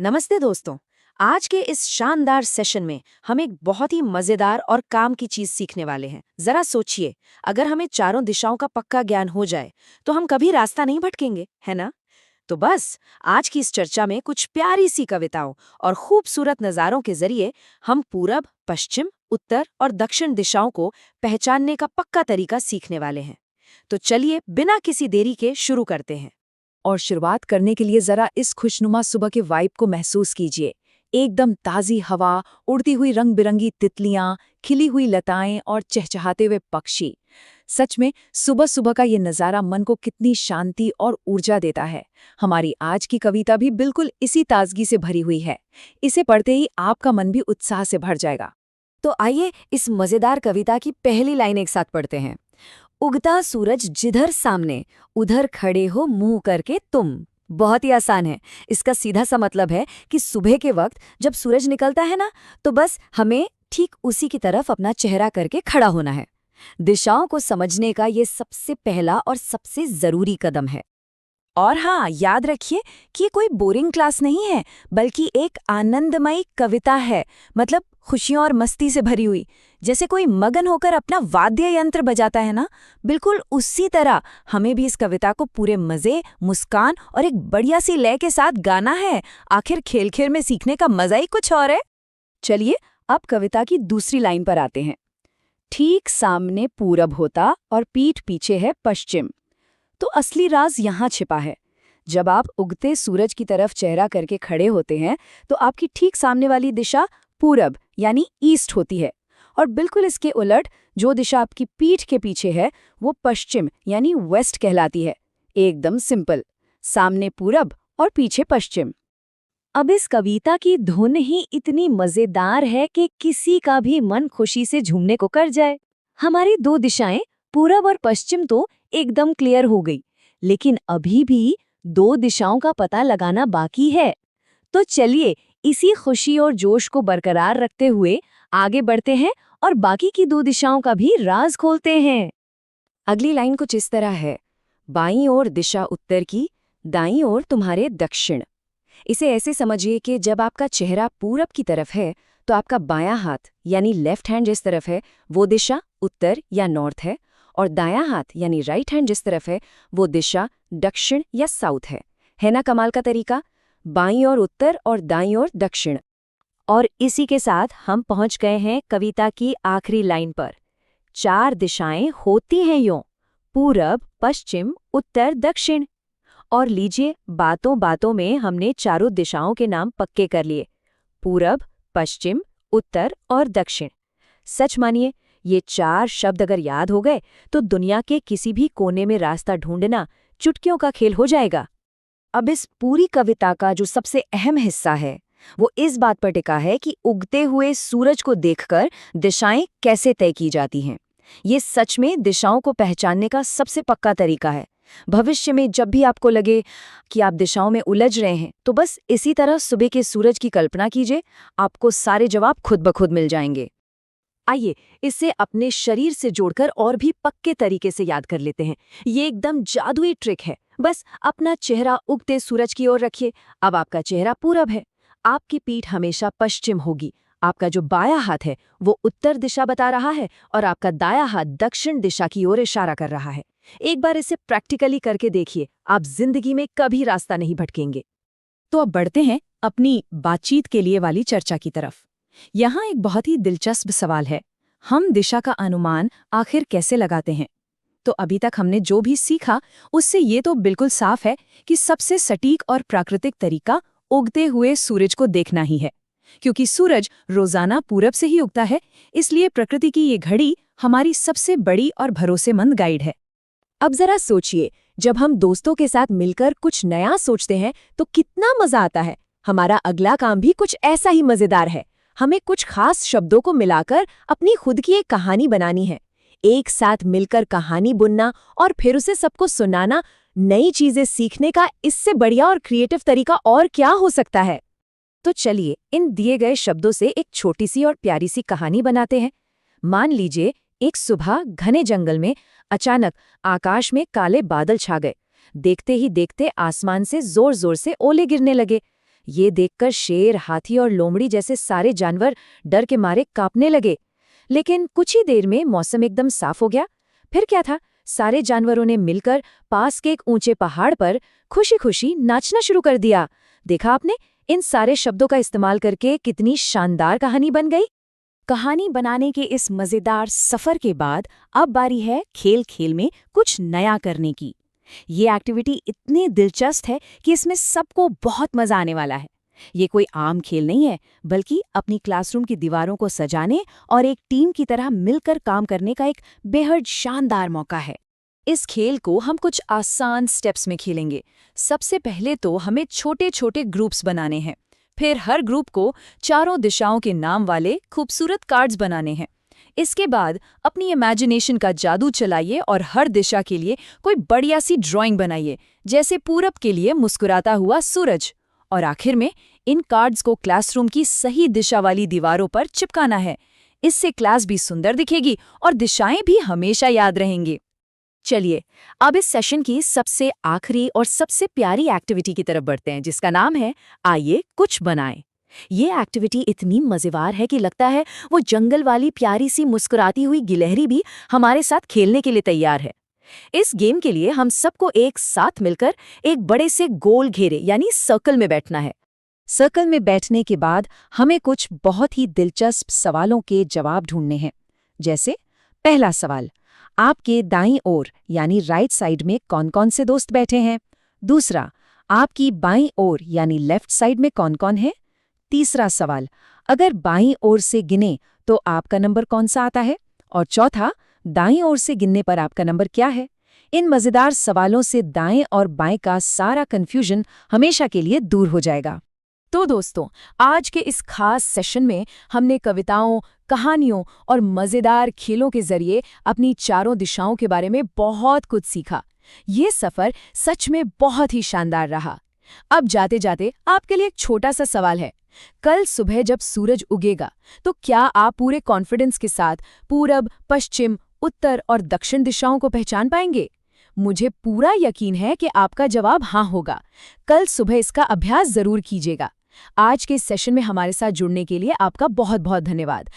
नमस्ते दोस्तों। आज के इस शानदार सेशन में हम एक बहुत ही मजेदार और काम की चीज सीखने वाले हैं। जरा सोचिए, अगर हमें चारों दिशाओं का पक्का ज्ञान हो जाए तो हम कभी रास्ता नहीं भटकेंगे, है ना? तो बस आज की इस चर्चा में कुछ प्यारी सी कविताओं और खूबसूरत नज़ारों के जरिए हम पूरब, पश्चिम, उत्तर और दक्षिण दिशाओं को पहचानने का पक्का तरीका सीखने वाले हैं। तो चलिए बिना किसी देरी के शुरू करते हैं। और शुरुआत करने के लिए जरा इस खुशनुमा सुबह के वाइब को महसूस कीजिए। एकदम ताज़ी हवा, उड़ती हुई रंग बिरंगी तितलियां, खिली हुई लताएं और चहचहाते हुए पक्षी। सच में सुबह सुबह का ये नज़ारा मन को कितनी शांति और ऊर्जा देता है। हमारी आज की कविता भी बिल्कुल इसी ताजगी से भरी हुई है। इसे पढ़ते ही आपका मन भी उत्साह से भर जाएगा। तो आइए इस मजेदार कविता की पहली लाइन एक साथ पढ़ते हैं। उगता सूरज जिधर सामने, उधर खड़े हो मुंह करके तुम। बहुत ही आसान है। इसका सीधा सा मतलब है कि सुबह के वक्त जब सूरज निकलता है ना, तो बस हमें ठीक उसी की तरफ अपना चेहरा करके खड़ा होना है। दिशाओं को समझने का ये सबसे पहला और सबसे जरूरी कदम है। और हाँ, याद रखिए कि ये कोई बोरिंग क्लास नहीं है, बल्कि एक आनंदमयी कविता है। मतलब खुशियों और मस्ती से भरी हुई। जैसे कोई मगन होकर अपना वाद्य यंत्र बजाता है ना, बिल्कुल उसी तरह हमें भी इस कविता को पूरे मजे, मुस्कान और एक बढ़िया सी लय के साथ गाना है। आखिर खेल खेल में सीखने का मजा ही कुछ और है। चलिए अब कविता की दूसरी लाइन पर आते हैं। ठीक सामने पूरब होता और पीठ पीछे है पश्चिम। तो असली राज यहाँ छिपा है। जब आप उगते सूरज की तरफ चेहरा करके खड़े होते हैं तो आपकी ठीक सामने वाली दिशा पूरब यानी ईस्ट होती है, और बिल्कुल इसके उलट जो दिशा आपकी पीठ के पीछे है वो पश्चिम यानी वेस्ट कहलाती है। एकदम सिंपल, सामने पूरब और पीछे पश्चिम। अब इस कविता की धुन ही इतनी मजेदार है कि किसी का भी मन खुशी से झूमने को कर जाए। हमारी दो दिशाएं पूरब और पश्चिम तो एकदम क्लियर हो गई, लेकिन अभी भी दो दिशाओं का पता लगाना बाकी है। तो चलिए इसी खुशी और जोश को बरकरार रखते हुए आगे बढ़ते हैं और बाकी की दो दिशाओं का भी राज खोलते हैं। अगली लाइन कुछ इस तरह है। बाईं ओर दिशा उत्तर की, दाईं ओर तुम्हारे दक्षिण। इसे ऐसे समझिए कि जब आपका चेहरा पूरब की तरफ है तो आपका बायां हाथ यानी लेफ्ट हैंड जिस तरफ है वो दिशा उत्तर या नॉर्थ है, और दायां हाथ यानी राइट हैंड जिस तरफ है वो दिशा दक्षिण या साउथ है ना कमाल का तरीका? बाईं ओर उत्तर और दाईं ओर दक्षिण। और इसी के साथ हम पहुंच गए हैं कविता की आखिरी लाइन पर। चार दिशाएं होती हैं यूं, पूरब, पश्चिम, उत्तर, दक्षिण। और लीजिए, बातों बातों में हमने चारों दिशाओं के नाम पक्के कर लिए। पूरब, पश्चिम, उत्तर और दक्षिण। सच मानिए, ये चार शब्द अगर याद हो गए तो दुनिया के किसी भी कोने में रास्ता ढूंढना चुटकियों का खेल हो जाएगा। अब इस पूरी कविता का जो सबसे अहम हिस्सा है वो इस बात पर टिका है कि उगते हुए सूरज को देखकर दिशाएं कैसे तय की जाती हैं। ये सच में दिशाओं को पहचानने का सबसे पक्का तरीका है। भविष्य में जब भी आपको लगे कि आप दिशाओं में उलझ रहे हैं तो बस इसी तरह सुबह के सूरज की कल्पना कीजिए, आपको सारे जवाब खुद ब खुद मिल जाएंगे। आइए इसे अपने शरीर से जोड़कर और भी पक्के तरीके से याद कर लेते हैं। ये एकदम जादुई ट्रिक है। बस अपना चेहरा उगते सूरज की ओर रखिए। अब आपका चेहरा पूरब है, आपकी पीठ हमेशा पश्चिम होगी, आपका जो बायां हाथ है वो उत्तर दिशा बता रहा है और आपका दायां हाथ दक्षिण दिशा की ओर इशारा कर रहा है। एक बार इसे प्रैक्टिकली करके देखिए, आप जिंदगी में कभी रास्ता नहीं भटकेंगे। तो अब बढ़ते हैं अपनी बातचीत के लिए वाली चर्चा की तरफ। यहाँ एक बहुत ही दिलचस्प सवाल है, हम दिशा का अनुमान आखिर कैसे लगाते हैं? तो अभी तक हमने जो भी सीखा उससे ये तो बिल्कुल साफ है कि सबसे सटीक और प्राकृतिक तरीका उगते हुए सूरज को देखना ही है। क्योंकि सूरज रोजाना पूरब से ही उगता है, इसलिए प्रकृति की ये घड़ी हमारी सबसे बड़ी और भरोसेमंद गाइड है। अब जरा सोचिए, जब हम दोस्तों के साथ मिलकर कुछ नया सोचते हैं तो कितना मजा आता है। हमारा अगला काम भी कुछ ऐसा ही मजेदार है। हमें कुछ खास शब्दों को मिलाकर अपनी खुद की एक कहानी बनानी है। एक साथ मिलकर कहानी बुनना और फिर उसे सबको सुनाना, नई चीजें सीखने का इससे बढ़िया और क्रिएटिव तरीका और क्या हो सकता है? तो चलिए इन दिए गए शब्दों से एक छोटी सी और प्यारी सी कहानी बनाते हैं। मान लीजिए एक सुबह घने जंगल में अचानक आकाश में काले बादल छा गए। देखते ही देखते आसमान से जोर जोर से ओले गिरने लगे। ये देखकर शेर, हाथी और लोमड़ी जैसे सारे जानवर डर के मारे कांपने लगे। लेकिन कुछ ही देर में मौसम एकदम साफ हो गया। फिर क्या था, सारे जानवरों ने मिलकर पास के एक ऊंचे पहाड़ पर खुशी-खुशी नाचना शुरू कर दिया। देखा आपने, इन सारे शब्दों का इस्तेमाल करके कितनी शानदार कहानी बन गई। कहानी बनाने के इस मजेदार सफर के बाद अब बारी है खेल खेल में कुछ नया करने की। ये एक्टिविटी इतनी दिलचस्प है कि इसमें सबको बहुत मजा आने वाला है। ये कोई आम खेल नहीं है, बल्कि अपनी क्लासरूम की दीवारों को सजाने और एक टीम की तरह मिलकर काम करने का एक बेहद शानदार मौका है। इस खेल को हम कुछ आसान स्टेप्स में खेलेंगे। सबसे पहले तो हमें छोटे छोटे ग्रुप्स बनाने हैं। फिर हर ग्रुप को चारों दिशाओं के नाम वाले खूबसूरत कार्ड्स बनाने हैं। इसके बाद अपनी इमेजिनेशन का जादू चलाइए और हर दिशा के लिए कोई बढ़िया सी ड्राइंग बनाइए, जैसे पूरब के लिए मुस्कुराता हुआ सूरज। और आखिर में इन कार्ड्स को क्लासरूम की सही दिशा वाली दीवारों पर चिपकाना है। इससे क्लास भी सुंदर दिखेगी और दिशाएं भी हमेशा याद रहेंगी। चलिए, अब इस सेशन की सबसे आखिरी और सबसे प्यारी एक्टिविटी की तरफ बढ़ते हैं, जिसका नाम है आइए कुछ बनाएं। ये एक्टिविटी इतनी मजेदार है कि लगता है वो जंगल वाली प्यारी सी मुस्कुराती हुई गिलहरी भी हमारे साथ खेलने के लिए तैयार है। इस गेम के लिए हम सबको एक साथ मिलकर एक बड़े से गोल घेरे यानी सर्कल में बैठना है। सर्कल में बैठने के बाद हमें कुछ बहुत ही दिलचस्प सवालों के जवाब ढूंढने हैं। जैसे पहला सवाल, आपके दाईं ओर यानी राइट साइड में कौन कौन से दोस्त बैठे हैं? दूसरा, आपकी बाईं ओर यानी लेफ्ट साइड में कौन कौन है? तीसरा सवाल, अगर बाईं ओर से गिने तो आपका नंबर कौन सा आता है? और चौथा, दाईं ओर से गिनने पर आपका नंबर क्या है? इन मजेदार सवालों से दाएं और बाएं का सारा कंफ्यूजन हमेशा के लिए दूर हो जाएगा। तो दोस्तों, आज के इस खास सेशन में हमने कविताओं, कहानियों और मजेदार खेलों के जरिए अपनी चारों दिशाओं के बारे में बहुत कुछ सीखा। ये सफर सच में बहुत ही शानदार रहा। अब जाते जाते आपके लिए एक छोटा सा सवाल है। कल सुबह जब सूरज उगेगा तो क्या आप पूरे कॉन्फिडेंस के साथ पूरब, पश्चिम, उत्तर और दक्षिण दिशाओं को पहचान पाएंगे? मुझे पूरा यकीन है कि आपका जवाब हाँ होगा। कल सुबह इसका अभ्यास जरूर कीजिएगा। आज के सेशन में हमारे साथ जुड़ने के लिए आपका बहुत बहुत धन्यवाद।